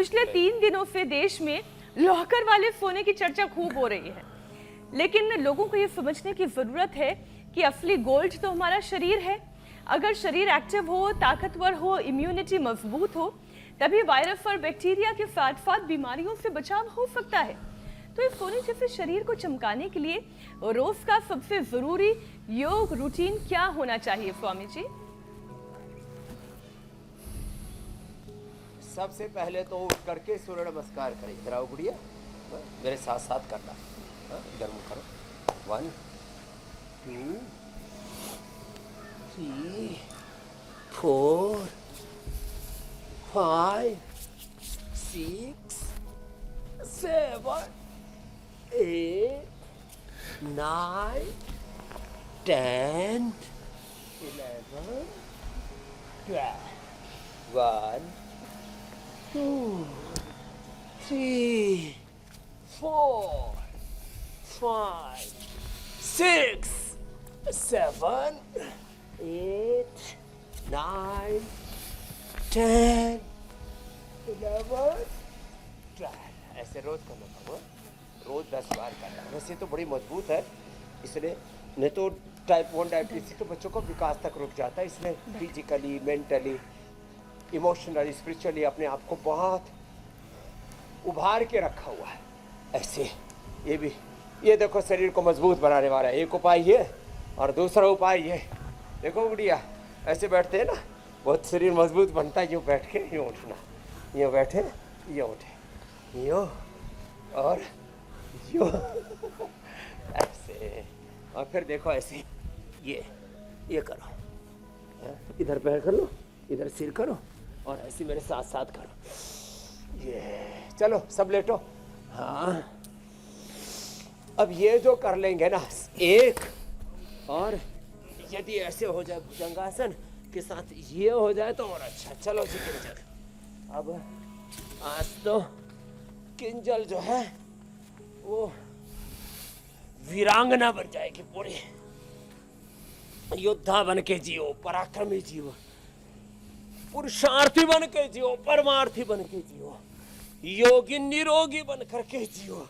पिछले 3 दिनों से देश में लॉकर वाले सोने की चर्चा खूब हो रही है, लेकिन लोगों को ये समझने की जरूरत है कि असली गोल्ड तो हमारा शरीर है। अगर शरीर एक्टिव हो, ताकतवर हो, इम्यूनिटी मजबूत हो, तभी वायरस और बैक्टीरिया के साथ साथ बीमारियों से बचाव हो सकता है। तो इस सोने जैसे शरीर को चमकाने के लिए रोज का सबसे जरूरी योग रूटीन क्या होना चाहिए स्वामी जी? सबसे पहले तो उठ करके सूर्य नमस्कार करें। इधर आओ गुड़िया, मेरे साथ साथ करना। इधर मुँह करो। 1 2 3 4 5 6 7 8 9 10 11 12 1 2 3 4 5 6 7 8 9 10 11 12। ऐसे रोज करना पड़ेगा, रोज 10 बार करना। वैसे तो बड़ी मजबूत है, इसलिए नहीं तो टाइप 1 डायबिटीज तो बच्चों का विकास तक रुक जाता है। इसलिए फिजिकली, मेंटली, इमोशनली, स्पिरिचुअली अपने आप को बहुत उभार के रखा हुआ है। ऐसे ये भी, ये देखो शरीर को मजबूत बनाने वाला है। एक उपाय ये और दूसरा उपाय ये। देखो गुड़िया, ऐसे बैठते हैं ना, बहुत शरीर मजबूत बनता है। यूँ बैठ के यूँ उठना, यूँ बैठे यूँ उठे, यूँ और यूँ ऐसे। और फिर देखो ऐसे, ये करो, इधर पैर कर लो, इधर सिर करो और ऐसे मेरे साथ साथ करो। ये चलो सब लेटो। हाँ, अब ये जो कर लेंगे ना एक, और यदि ऐसे हो जाए भुजंगासन के साथ ये हो जाए तो और अच्छा। चलो जी किंजल, अब आज तो किंजल जो है वो वीरांगना बन जाएगी पूरी। योद्धा बन के जियो, पराक्रमी जियो, पुरुषार्थी बन के जियो, परमार्थी बन के जियो, योगी निरोगी बन करके जियो,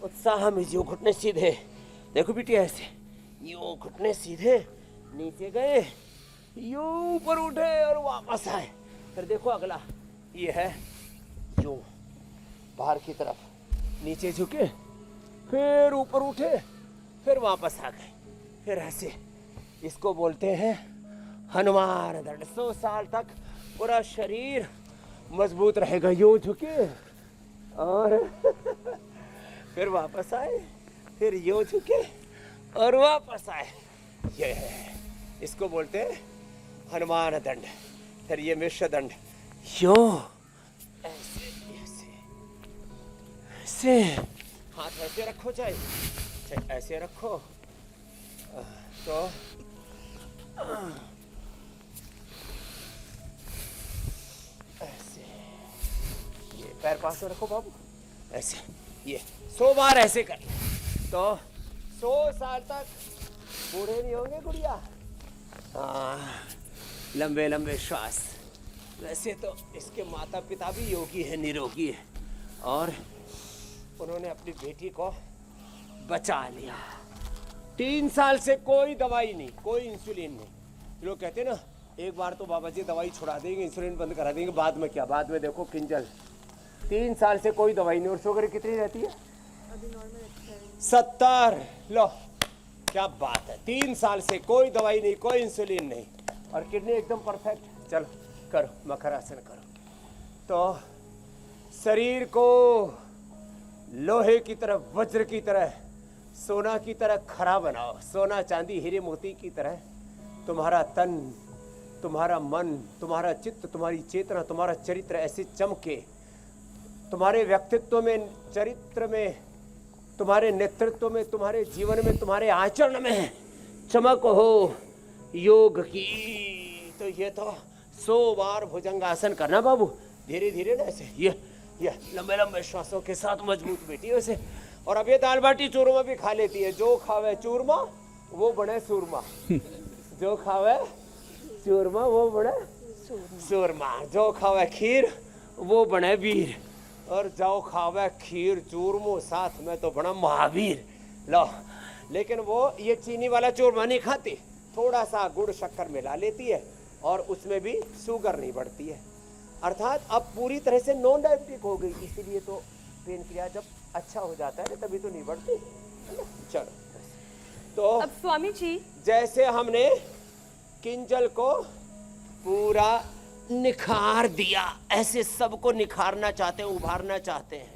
उत्साह में जियो। घुटने सीधे, देखो बिटिया ऐसे, यूं घुटने सीधे, नीचे गए, यूं ऊपर उठे और वापस आए। फिर देखो अगला ये है, यूं बाहर की तरफ, नीचे झुके, फिर ऊपर उठे, फिर वापस आ गए, फिर ऐसे। इसको बोलते हैं हनुमान दंड। 100 साल तक पूरा शरीर मजबूत रहेगा। यूं झुके और फिर वापस आए, फिर यूं झुके और वापस आए। ये है, इसको बोलते हैं हनुमान दंड। फिर ये मिश्र दंड, यूं ऐसे ऐसे ऐसे, हाथ ऐसे रखो, चाहे ऐसे रखो। तो ऐसे, ये पैर पास में रखो बाबू, ऐसे। ये 100 बार ऐसे कर तो 100 साल तक बूढ़े नहीं होंगे गुड़िया। हाँ, लंबे लंबे श्वास। वैसे तो इसके माता पिता भी योगी है, निरोगी है, और उन्होंने अपनी बेटी को बचा लिया। 3 साल से कोई दवाई नहीं, कोई इंसुलिन नहीं। लोग कहते हैं ना, एक बार तो बाबा जी दवाई छुड़ा देंगे, इंसुलिन बंद करा देंगे, बाद में क्या। बाद में देखो किंजल, 3 साल से कोई दवाई नहीं। और शुगर कितनी रहती है? अभी नॉर्मल 70। लो क्या बात है, 3 साल से कोई दवाई नहीं, कोई इंसुलिन नहीं, और किडनी एकदम परफेक्ट। चलो करो, मकरासन करो। तो शरीर को लोहे की तरह, वज्र की तरह, सोना की तरह खरा बनाओ। सोना, चांदी, हीरे मोती की तरह तुम्हारा तन, तुम्हारा मन, तुम्हारा चित्त, तुम्हारी चेतना, तुम्हारा चरित्र ऐसे चमके। तुम्हारे व्यक्तित्व में, चरित्र में, तुम्हारे नेतृत्व में, तुम्हारे जीवन में, तुम्हारे आचरण में चमक हो योग की। तो ये तो 100 बार भुजंगासन करना बाबू, धीरे धीरे ना ऐसे। ये लंबे लंबे श्वासों के साथ मजबूत बेटी वैसे। और अब ये दाल बाटी चूरमा भी खा लेती है। जो खावे चूरमा वो बने सूरमा, जो खावे चूरमा वो बने सूरमा, जो खावे खीर वो बने वीर, और जाओ खावे खीर चूरमो, साथ में तो बना महावीर। लो, लेकिन वो ये चीनी वाला चूरमा नहीं खाती, थोड़ा सा गुड़ शक्कर मिला लेती है और उसमें भी शुगर नहीं बढ़ती है, अर्थात अब पूरी तरह से नॉन डायबिटिक हो गई। इसीलिए तो पेन क्रिया जब अच्छा हो जाता है तभी तो नहीं बढ़ती, है ना। चलो, तो अब स्वामी जी, जैसे हमने किंजल को पूरा निखार दिया, ऐसे सबको निखारना चाहते हैं, उभारना चाहते हैं।